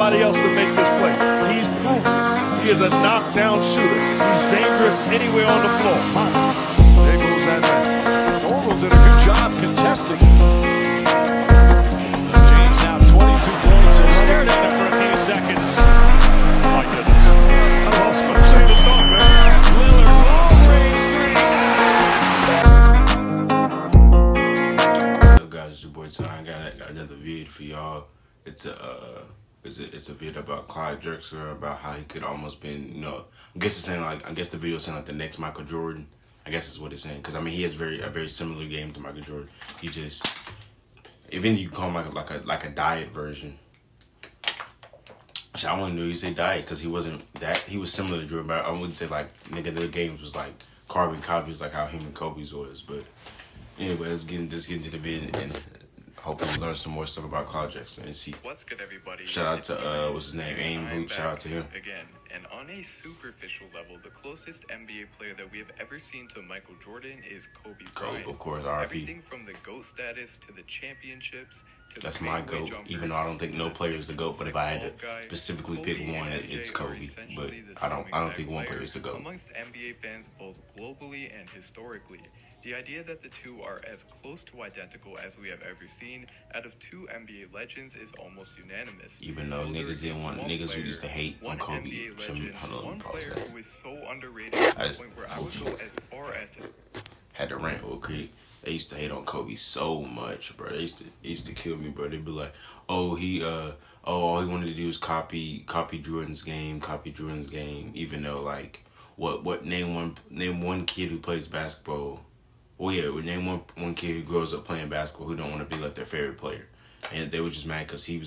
somebody else to make this play. He's proven he is a knockdown shooter. He's dangerous anywhere on the floor. There goes that man. Norval did a good job contesting. James now 22 points. He'll stare at it for a few seconds. My goodness. I lost my train of thought, man. Lillard, long-range three. What's up, guys? It's your boy Ty. I got another vid for y'all. It's a vid about Clyde Drexler, about how he could almost been, I guess it's saying the video is saying like the next Michael Jordan. I guess is what it's saying, because I mean he has a very similar game to Michael Jordan. He just, even you call him like a diet version. Which I wouldn't know you say diet, because he wasn't that. He was similar to Jordan, but I wouldn't say like nigga their games was like carbon copies like how him and Kobe's was. But anyway, let's get into the vid and hopefully we learn some more stuff about Clyde Drexler and see. What's good, everybody? Shout out to what's his name, Aim Boot. Shout out to him again. And on a superficial level, the closest NBA player that we have ever seen to Michael Jordan is Kobe Bryant. Of course, RP. Everything from the GOAT status to the championships to that's the my GOAT, even though I don't think no player is the GOAT. But if I had to specifically pick one, it's Kobe. But I don't think one player is the GOAT. Amongst NBA fans, both globally and historically, the idea that the two are as close to identical as we have ever seen out of two NBA legends is almost unanimous. Even though niggas who used to hate on Kobe. One player who is so underrated to the point where I would go as far as to had to rant real quick. They used to hate on Kobe so much, bro. They used to kill me, bro. They'd be like, all he wanted to do was copy Jordan's game, even though like name one kid who plays basketball. Well, yeah, name one kid who grows up playing basketball who don't want to be like their favorite player. And they were just mad because he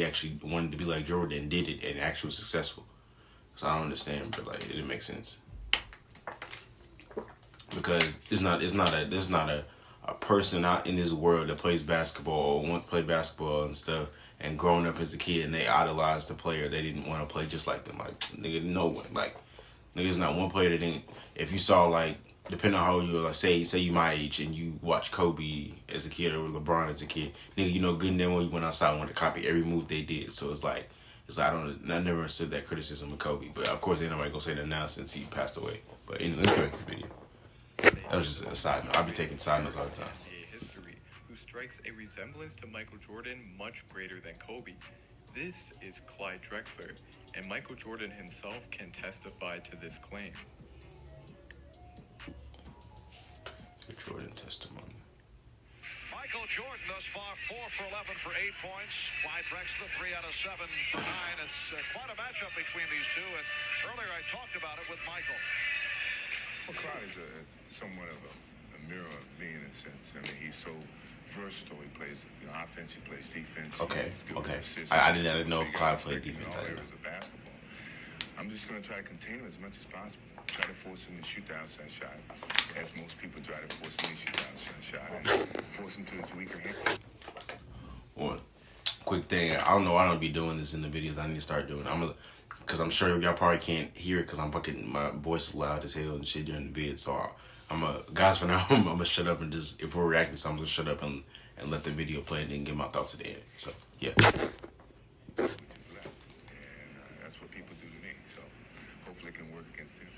actually wanted to be like Jordan and did it and actually was successful. So I don't understand, but like it didn't make sense. Because there's not a person out in this world that plays basketball or once played basketball and stuff and growing up as a kid and they idolized the player, they didn't want to play just like them. Like nigga, no one. Like nigga's not one player that didn't. If you saw like, depending on how you were, like say you my age and you watch Kobe as a kid or LeBron as a kid, nigga, you know good and then when you went outside and wanted to copy every move they did. So it's like I never understood that criticism of Kobe. But of course ain't nobody gonna say that now since he passed away. But anyway, let's go back to the video. That was just a side note. I'll be taking side notes all the time. History, who strikes a resemblance to Michael Jordan much greater than Kobe. This is Clyde Drexler, and Michael Jordan himself can testify to this claim. The Jordan testimony. Michael Jordan thus far 4 for 11 for 8 points. Clyde Drexler 3 out of 7 for 9. It's quite a matchup between these two. And earlier I talked about it with Michael. Well, Clyde is somewhat of a mirror of being in a sense. I mean, he's so versatile. He plays offense, he plays defense. Okay. I didn't know if Clyde played defense. All areas of basketball. I'm just going to try to contain him as much as possible. Try to force him to shoot the outside shot, as most people try to force me to shoot the outside shot, and force him to his weaker hand. Well, quick thing. I don't know why I don't be doing this in the videos. I need to start doing it. Because I'm sure y'all probably can't hear it because my voice is loud as hell and shit during the vid. So guys, for now, I'm going to shut up and just, if we're reacting to something, I'm going to shut up and let the video play and then get my thoughts at the end. So, yeah. Which is left. And that's what people do to me. So, hopefully it can work against him.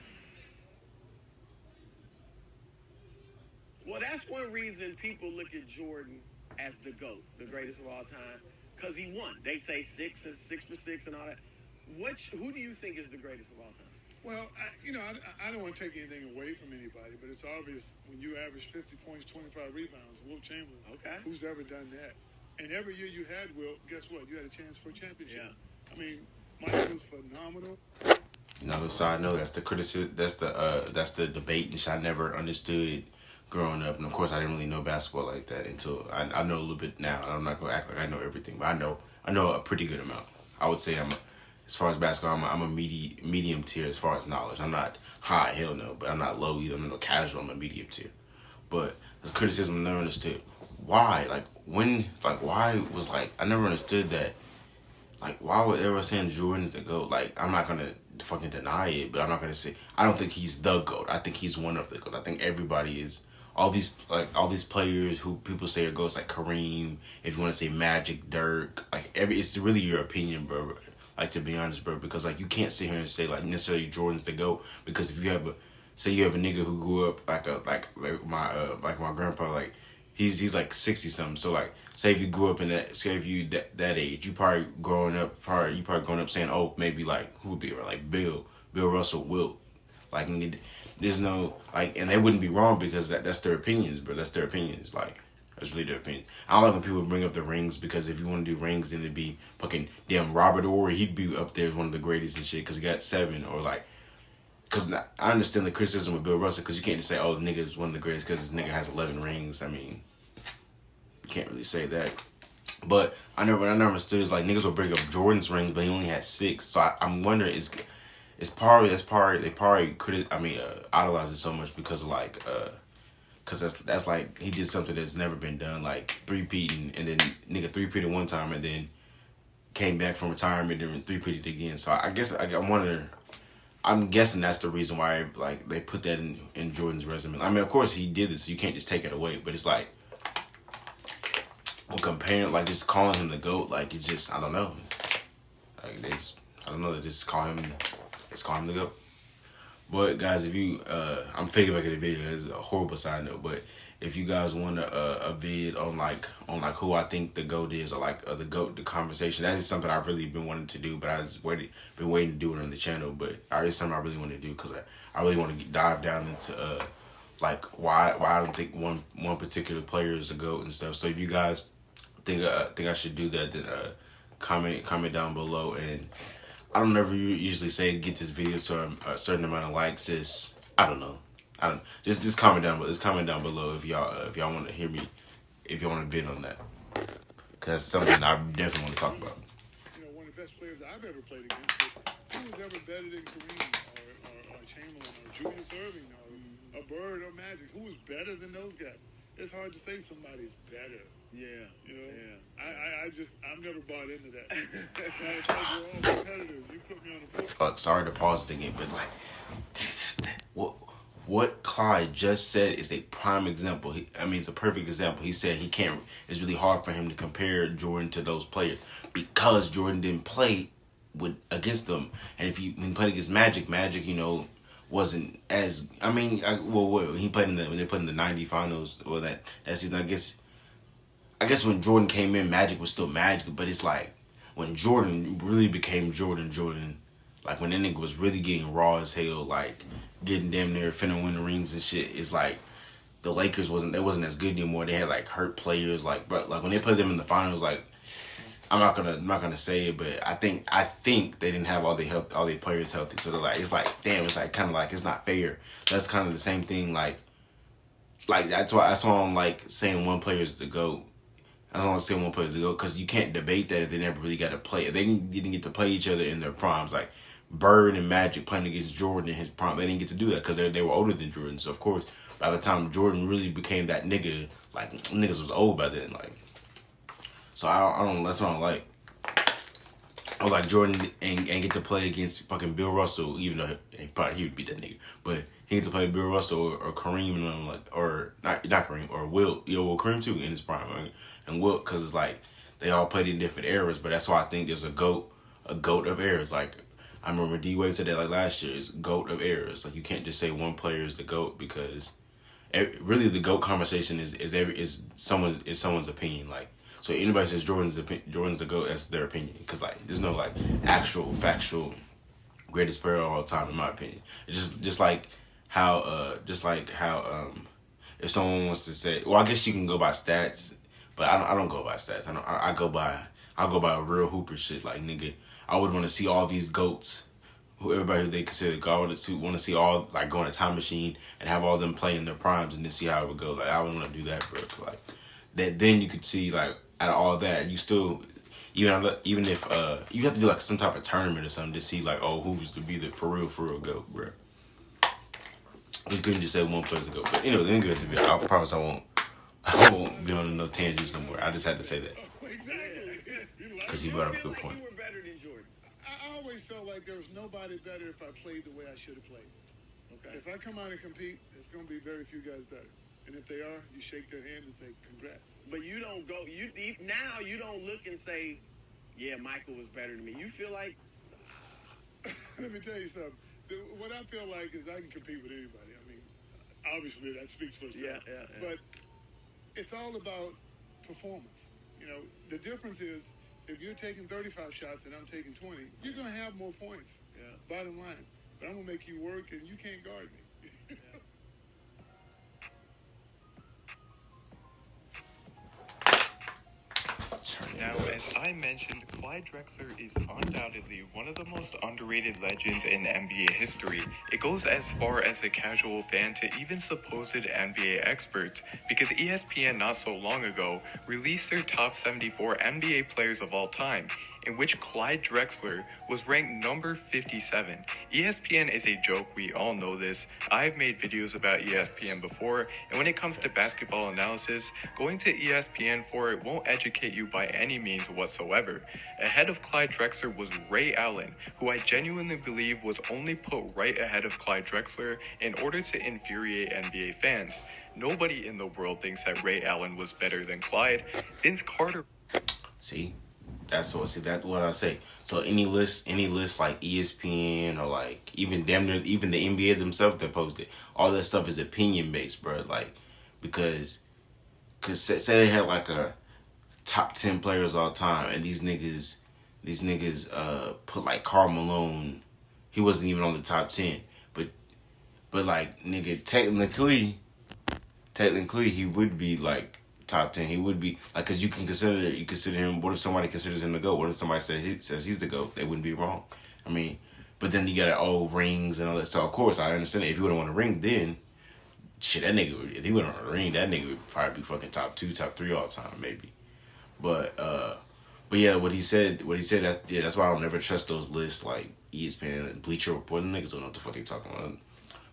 Well, that's one reason people look at Jordan as the GOAT, the greatest of all time, because he won. They say 6 for 6 and all that. Who do you think is the greatest of all time? Well, I don't want to take anything away from anybody, but it's obvious when you average 50 points, 25 rebounds, Wilt Chamberlain, okay, who's ever done that? And every year you had Wilt, guess what? You had a chance for a championship. Yeah. I mean, Michael was phenomenal. Another side note, that's the criticism, that's the debate, which I never understood growing up. And of course, I didn't really know basketball like that until I know a little bit now. I'm not gonna act like I know everything, but I know a pretty good amount. I would say as far as basketball, I'm a medium tier as far as knowledge. I'm not high, hell no, but I'm not low either. I'm not casual. I'm a medium tier. But the criticism I never understood. Why? Why was I never understood that. Like, why would everyone saying Jordan's the GOAT? Like, I'm not gonna fucking deny it, but I'm not gonna say I don't think he's the GOAT. I think he's one of the GOAT. I think everybody is all these players who people say are GOATs, like Kareem, if you want to say Magic, Dirk, like it's really your opinion, bro. Like, to be honest, bro, because like you can't sit here and say like necessarily Jordan's the GOAT, because if you have a nigga who grew up like my grandpa, like he's like 60 something, so like say if you grew up in that, say if you that age, you probably growing up saying, oh, maybe like who would be like Bill Russell, Wilt, like there's no like, and they wouldn't be wrong because that's their opinions, bro. That's their opinions, like. That's really their opinion. I don't like when people bring up the rings, because if you want to do rings, then it'd be fucking damn Robert Orr. He'd be up there as one of the greatest and shit because he got 7, or like, because I understand the criticism with Bill Russell, because you can't just say, oh, the nigga is one of the greatest because this nigga has 11 rings. I mean, you can't really say that. But I never understood is like niggas will bring up Jordan's rings, but he only had 6. So I'm wondering they probably idolize it so much because of like because that's like he did something that's never been done, like 3-peating, and then nigga 3-peated one time and then came back from retirement and 3-peated again. So I guess I'm guessing that's the reason why like they put that in Jordan's resume. I mean, of course he did this, so you can't just take it away. But it's like, when comparing, like just calling him the GOAT, like it's just, I don't know. Like they just call him the GOAT. But guys, if you, I'm thinking back at the video. It's a horrible side note, but if you guys want a vid on like who I think the GOAT is, or like the GOAT, the conversation, that is something I've really been wanting to do, but I just been waiting to do it on the channel. But it's something I really want to do, because I really want to dive down into like why I don't think one particular player is the GOAT and stuff. So if you guys think I should do that, then comment down below. And I don't ever usually say get this video to a certain amount of likes. Just just comment down below. Just comment down below if y'all want to hear me, if you want to vid on that, because that's something I definitely want to talk about. You know, one of the best players I've ever played against. But who was ever better than Kareem or Chamberlain or Julius Erving or a Bird or Magic? Who was better than those guys? It's hard to say somebody's better. Yeah. You know? Yeah. I've never bought into that. Like, we're all competitors. You put me on the floor. Fuck, sorry to pause it again, but it's like, what Clyde just said is a prime example. It's a perfect example. He said it's really hard for him to compare Jordan to those players because Jordan didn't play against them. And when he played against Magic, wasn't as, when he played when they played in the 90 finals, or that season, I guess when Jordan came in, Magic was still Magic, but it's like when Jordan really became Jordan, like when that nigga was really getting raw as hell, like getting damn near finna win the rings and shit, it's like the Lakers wasn't as good anymore. They had like hurt players, like, but like when they played them in the finals, like I'm not gonna say it, but I think they didn't have all their players healthy, so they're like, it's like, damn, it's like kind of like it's not fair. That's kind of the same thing, like that's why I'm like saying one player is the GOAT. I don't want to say one player is the GOAT, because you can't debate that if they never really got to play. If they didn't get to play each other in their primes, like Bird and Magic playing against Jordan in his prime, they didn't get to do that because they were older than Jordan. So of course, by the time Jordan really became that nigga, like niggas was old by then, like. So I don't. That's what I don't like. I was like Jordan ain't get to play against fucking Bill Russell, even though he would beat that nigga, but he get to play Bill Russell or Kareem, and I'm like, or not Kareem, or Wilt, Kareem too in his prime, right? And Wilt, because it's like they all played in different eras, but that's why I think there's a GOAT of eras. Like I remember D-Wade said that like last year, is GOAT of eras. Like you can't just say one player is the GOAT, because really the GOAT conversation is someone's opinion. Like, so anybody says Jordan's the GOAT, that's their opinion, because like there's no like actual factual greatest player of all time in my opinion. It's just like how if someone wants to say, well, I guess you can go by stats, but I don't go by stats. I go by real hooper shit. Like, nigga, I would want to see all these GOATs, everybody who they consider God, want to see all, like, go in a time machine and have all them play in their primes and then see how it would go. Like, I would want to do that, bro. Like, that, then you could see, like, out of all that, you still, even if you have to do like some type of tournament or something to see like, oh, who's to be the for real GOAT, bro. You couldn't just say one place to go. But anyway, let me go to the video. I promise I won't be on no tangents no more. I just had to say that. Exactly. Because he brought up a good point. You were better than Jordan. I always felt like there was nobody better if I played the way I should have played. Okay. If I come out and compete, it's going to be very few guys better. And if they are, you shake their hand and say, congrats. But you don't go. Now you don't look and say, yeah, Michael was better than me. You feel like, Let me tell you something. What I feel like is I can compete with anybody. I mean, obviously that speaks for itself. Yeah. But it's all about performance. You know, the difference is if you're taking 35 shots and I'm taking 20, you're going to have more points. Yeah. Bottom line. But I'm going to make you work and you can't guard me. Now, as I mentioned, Clyde Drexler is undoubtedly one of the most underrated legends in NBA history. It goes as far as a casual fan to even supposed NBA experts, because ESPN not so long ago released their top 74 NBA players of all time, in which Clyde Drexler was ranked number 57. ESPN is a joke, we all know this. I've made videos about ESPN before, and when it comes to basketball analysis, going to ESPN for it won't educate you by any means whatsoever. Ahead of Clyde Drexler was Ray Allen, who I genuinely believe was only put right ahead of Clyde Drexler in order to infuriate NBA fans. Nobody in the world thinks that Ray Allen was better than Clyde. Vince Carter... See? That's what I say. So any list like ESPN or like even the NBA themselves that post it, all that stuff is opinion based, bro. Like, because say they had like a top 10 players all time, and these niggas put like Karl Malone, he wasn't even on the top 10, but like nigga technically he would be like top 10. He would be like, because you consider him. What if somebody considers him the GOAT? What if somebody says he's the GOAT? They wouldn't be wrong. I mean, but then you got rings and all that stuff. Of course, I understand it. If you wouldn't want a ring, then shit, that nigga, if he wouldn't want a ring, that nigga would probably be fucking top 2, top 3 all time, maybe. But yeah, what he said, that's why I don't never trust those lists like ESPN and Bleacher Report. Them niggas don't know what the fuck they talking about.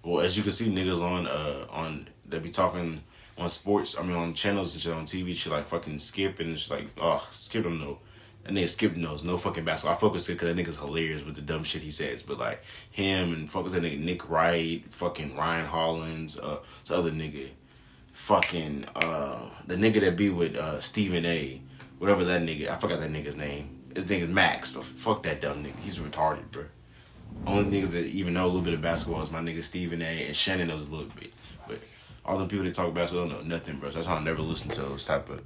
Well, as you can see, niggas on they be talking on sports, on channels and shit, on TV, shit like fucking Skip, and it's like, Skip don't know. That nigga Skip knows no fucking basketball. I fuck with Skip because that nigga's hilarious with the dumb shit he says, but like him and fuck with that nigga Nick Wright, fucking Ryan Hollins, the other nigga, fucking, the nigga that be with Stephen A, whatever that nigga, I forgot that nigga's name. His nigga is Max. Fuck that dumb nigga. He's retarded, bro. Only niggas that even know a little bit of basketball is my nigga Stephen A, and Shannon knows a little bit, but all the people that talk basketball don't know nothing, bro. So that's how I never listen to those type of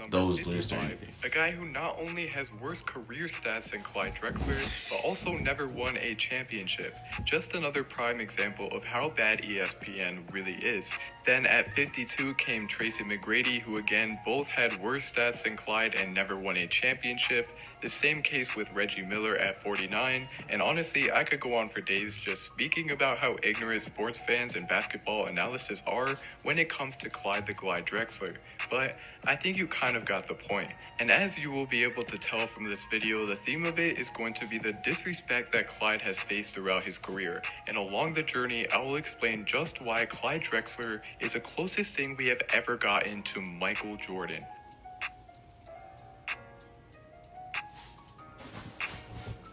those lists or anything. A guy who not only has worse career stats than Clyde Drexler, but also never won a championship. Just another prime example of how bad ESPN really is. Then at 52 came Tracy McGrady, who again both had worse stats than Clyde and never won a championship. The same case with Reggie Miller at 49, and honestly, I could go on for days just speaking about how ignorant sports fans and basketball analysis are when it comes to Clyde the Glide Drexler. But I think you kind of got the point. And as you will be able to tell from this video, the theme of it is going to be the disrespect that Clyde has faced throughout his career. And along the journey, I will explain just why Clyde Drexler is the closest thing we have ever gotten to Michael Jordan.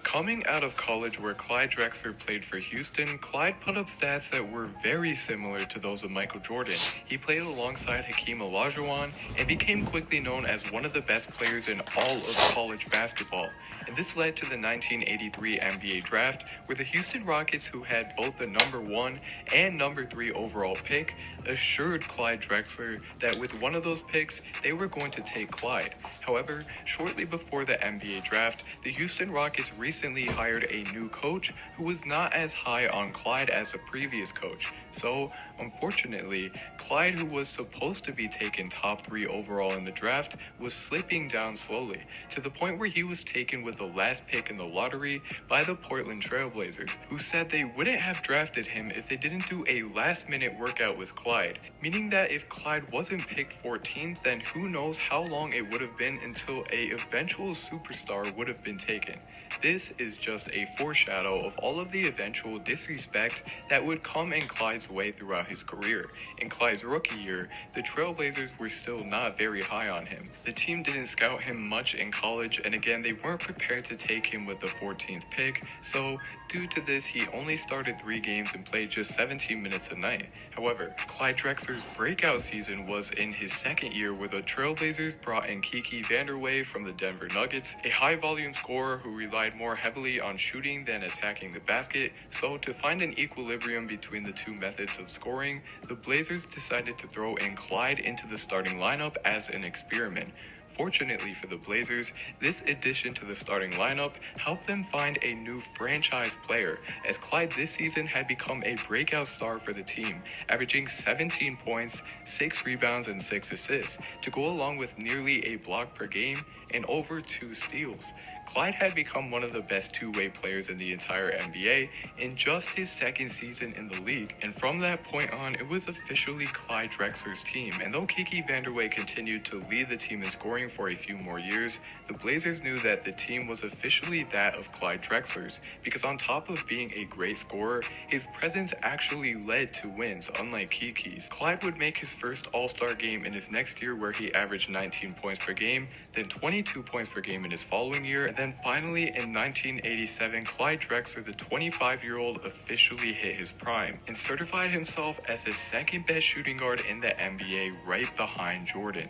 Coming out of college where Clyde Drexler played for Houston, Clyde put up stats that were very similar to those of Michael Jordan. He played alongside Hakeem Olajuwon and became quickly known as one of the best players in all of college basketball. And this led to the 1983 NBA draft, where the Houston Rockets, who had both the number 1 and number 3 overall pick, assured Clyde Drexler that with one of those picks, they were going to take Clyde. However, shortly before the NBA draft, the Houston Rockets recently hired a new coach who was not as high on Clyde as the previous coach. So, unfortunately, Clyde, who was supposed to be taken top 3 overall in the draft, was slipping down slowly, to the point where he was taken with the last pick in the lottery by the Portland Trail Blazers, who said they wouldn't have drafted him if they didn't do a last-minute workout with Clyde, meaning that if Clyde wasn't picked 14th, then who knows how long it would have been until a eventual superstar would have been taken. This is just a foreshadow of all of the eventual disrespect that would come in Clyde's way throughout his career. In Clyde's rookie year, the Trailblazers were still not very high on him. The team didn't scout him much in college, and again, they weren't prepared to take him with the 14th pick, so due to this, he only started 3 games and played just 17 minutes a night. However, Clyde Drexler's breakout season was in his second year, where the Trailblazers brought in Kiki Vanderway from the Denver Nuggets, a high-volume scorer who relied more heavily on shooting than attacking the basket. So to find an equilibrium between the two methods of scoring, the Blazers decided to throw in Clyde into the starting lineup as an experiment. Fortunately for the Blazers, this addition to the starting lineup helped them find a new franchise player, as Clyde this season had become a breakout star for the team, averaging 17 points, 6 rebounds, and 6 assists, to go along with nearly a block per game and over 2 steals. Clyde had become one of the best two-way players in the entire NBA in just his second season in the league, and from that point on, it was officially Clyde Drexler's team. And though Kiki Vanderway continued to lead the team in scoring for a few more years, the Blazers knew that the team was officially that of Clyde Drexler's, because on top of being a great scorer, his presence actually led to wins, unlike Kiki's. Clyde would make his first All-Star game in his next year, where he averaged 19 points per game, then 22 points per game in his following year, and then finally in 1987, Clyde Drexler, the 25-year-old, officially hit his prime and certified himself as the second best shooting guard in the NBA, right behind Jordan.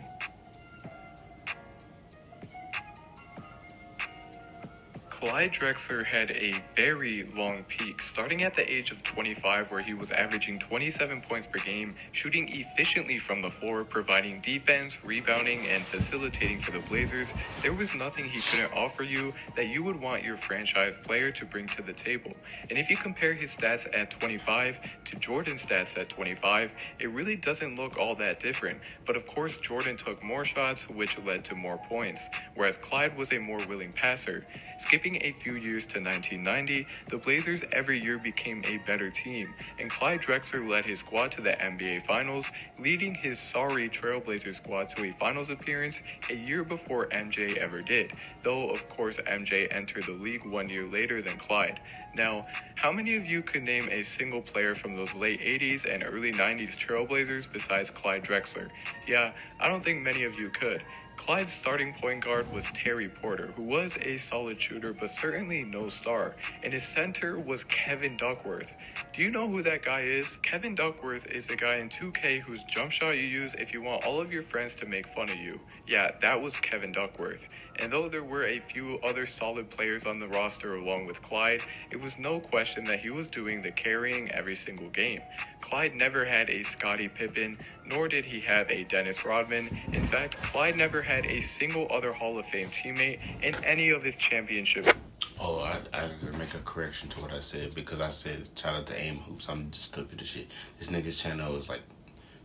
Clyde Drexler had a very long peak, starting at the age of 25, where he was averaging 27 points per game, shooting efficiently from the floor, providing defense, rebounding, and facilitating for the Blazers. There was nothing he couldn't offer you that you would want your franchise player to bring to the table. And if you compare his stats at 25 to Jordan's stats at 25, it really doesn't look all that different. But of course, Jordan took more shots, which led to more points, whereas Clyde was a more willing passer. Skipping a few years to 1990, the Blazers every year became a better team, and Clyde Drexler led his squad to the NBA Finals, leading his sorry Trailblazers squad to a Finals appearance a year before MJ ever did, though of course MJ entered the league 1 year later than Clyde. Now, how many of you could name a single player from those late 80s and early 90s Trailblazers besides Clyde Drexler? Yeah, I don't think many of you could. Clyde's starting point guard was Terry Porter, who was a solid shooter but certainly no star, and his center was Kevin Duckworth. Do you know who that guy is? Kevin Duckworth is the guy in 2K whose jump shot you use if you want all of your friends to make fun of you. Yeah, that was Kevin Duckworth. And though there were a few other solid players on the roster along with Clyde, it was no question that he was doing the carrying every single game. Clyde never had a Scottie Pippen, nor did he have a Dennis Rodman. In fact, Clyde never had a single other Hall of Fame teammate in any of his championships. Oh, I had to make a correction to what I said, because I said shout out to Aim Hoops. I'm just stupid as shit. This nigga's channel is like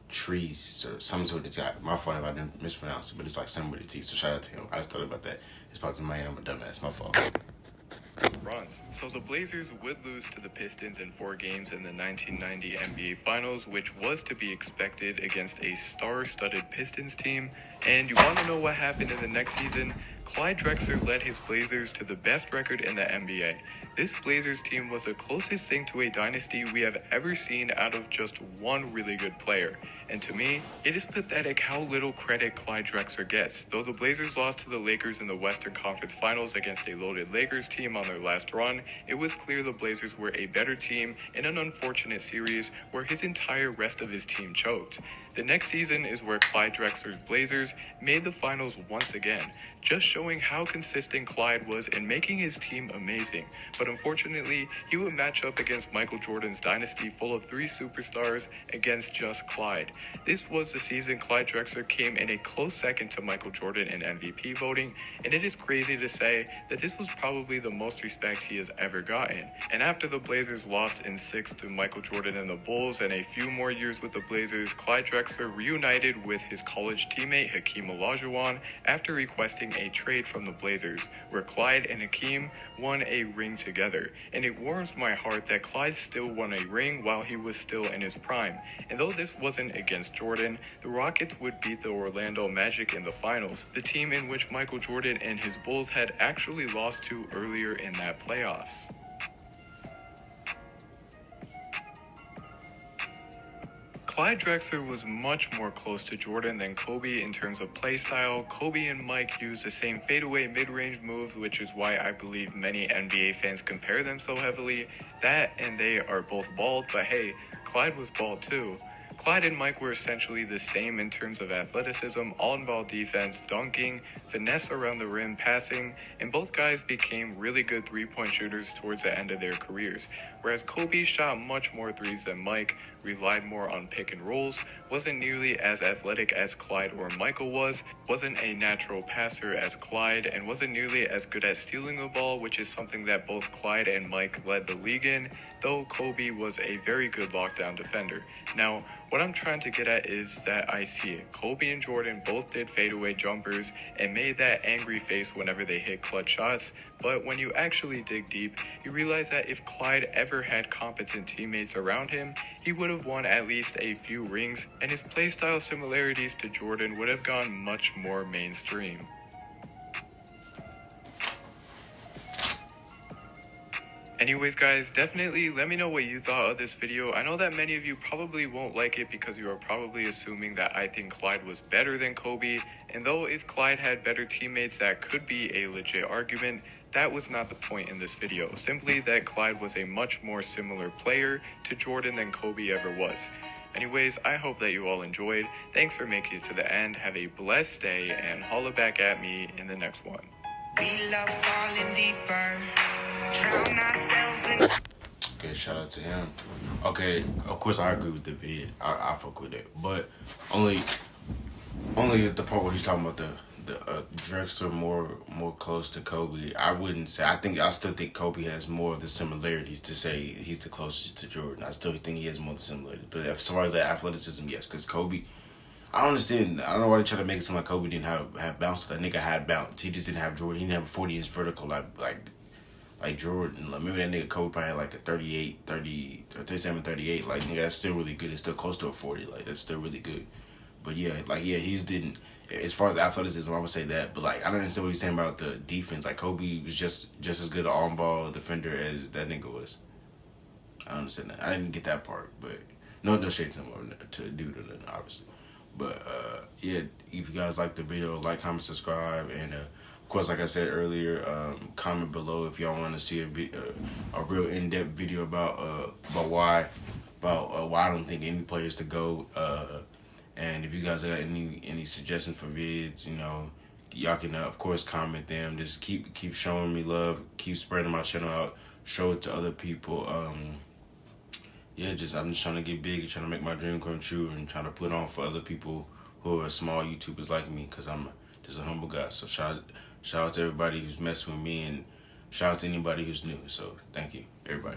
Trees or something with the T. My fault if I didn't mispronounce it, but it's like something with the T, so shout out to him. I just thought about that. It's probably my I'm a dumbass. My fault. Runs. So the Blazers would lose to the Pistons in 4 games in the 1990 NBA Finals, which was to be expected against a star-studded Pistons team. And you want to know what happened in the next season? Clyde Drexler led his Blazers to the best record in the NBA. This Blazers team was the closest thing to a dynasty we have ever seen out of just one really good player. And to me, it is pathetic how little credit Clyde Drexler gets. Though the Blazers lost to the Lakers in the Western Conference Finals against a loaded Lakers team on their last run, it was clear the Blazers were a better team in an unfortunate series where his entire rest of his team choked. The next season is where Clyde Drexler's Blazers made the finals once again, just showing how consistent Clyde was in making his team amazing. But unfortunately, he would match up against Michael Jordan's dynasty full of 3 superstars against just Clyde. This was the season Clyde Drexler came in a close second to Michael Jordan in MVP voting, and it is crazy to say that this was probably the most respect he has ever gotten. And after the Blazers lost in 6 to Michael Jordan and the Bulls and a few more years with the Blazers, Clyde Drexler reunited with his college teammate Hakeem Olajuwon after requesting a trade trade from the Blazers, where Clyde and Hakeem won a ring together. And it warms my heart that Clyde still won a ring while he was still in his prime. And though this wasn't against Jordan, the Rockets would beat the Orlando Magic in the finals, the team in which Michael Jordan and his Bulls had actually lost to earlier in that playoffs. Clyde Drexler was much more close to Jordan than Kobe in terms of play style. Kobe and Mike used the same fadeaway mid-range moves, which is why I believe many NBA fans compare them so heavily. That and they are both bald, but hey, Clyde was bald too. Clyde and Mike were essentially the same in terms of athleticism, on-ball defense, dunking, finesse around the rim, passing, and both guys became really good three-point shooters towards the end of their careers. Whereas Kobe shot much more threes than Mike, relied more on pick and rolls, wasn't nearly as athletic as Clyde or Michael was, wasn't a natural passer as Clyde, and wasn't nearly as good at stealing the ball, which is something that both Clyde and Mike led the league in, though Kobe was a very good lockdown defender. Now, what I'm trying to get at is that I see it. Kobe and Jordan both did fadeaway jumpers and made that angry face whenever they hit clutch shots, but when you actually dig deep, you realize that if Clyde ever had competent teammates around him, he would have won at least a few rings, and his playstyle similarities to Jordan would have gone much more mainstream. Anyways guys, definitely let me know what you thought of this video. I know that many of you probably won't like it because you are probably assuming that I think Clyde was better than Kobe, and though if Clyde had better teammates that could be a legit argument, that was not the point in this video. Simply that Clyde was a much more similar player to Jordan than Kobe ever was. Anyways, I hope that you all enjoyed. Thanks for making it to the end. Have a blessed day and holla back at me in the next one. We love falling deeper, drown ourselves in. Okay, shout out to him. Okay, of course I agree with the vid. I fuck with it, but only the part where he's talking about the Drexler more close to Kobe. I still think Kobe has more of the similarities to say he's the closest to Jordan. I still think he has more of the similarities. But as far as the athleticism, yes, because Kobe, I don't understand. I don't know why they try to make it seem like Kobe didn't have bounce. That nigga had bounce. He just didn't have Jordan. He didn't have a 40-inch vertical like Jordan. Like, maybe that nigga Kobe probably had like a 37, 38. Like, nigga, that's still really good. It's still close to a 40. Like, that's still really good. But yeah, he's didn't. As far as athleticism, I would say that. But like, I don't understand what he's saying about the defense. Like, Kobe was just as good an on-ball defender as that nigga was. I understand that. I didn't get that part, but no shade to him or to dude or nothing, obviously. But yeah, if you guys like the video, like, comment, subscribe, and of course, like I said earlier, comment below if y'all want to see a real in-depth video about why I don't think any players to go. And if you guys got any suggestions for vids, you know, y'all can of course comment them. Just keep showing me love, keep spreading my channel out, show it to other people. Yeah, I'm just trying to get big, trying to make my dream come true, and trying to put on for other people who are small YouTubers like me, because I'm just a humble guy. So shout out to everybody who's messing with me, and shout out to anybody who's new. So thank you, everybody.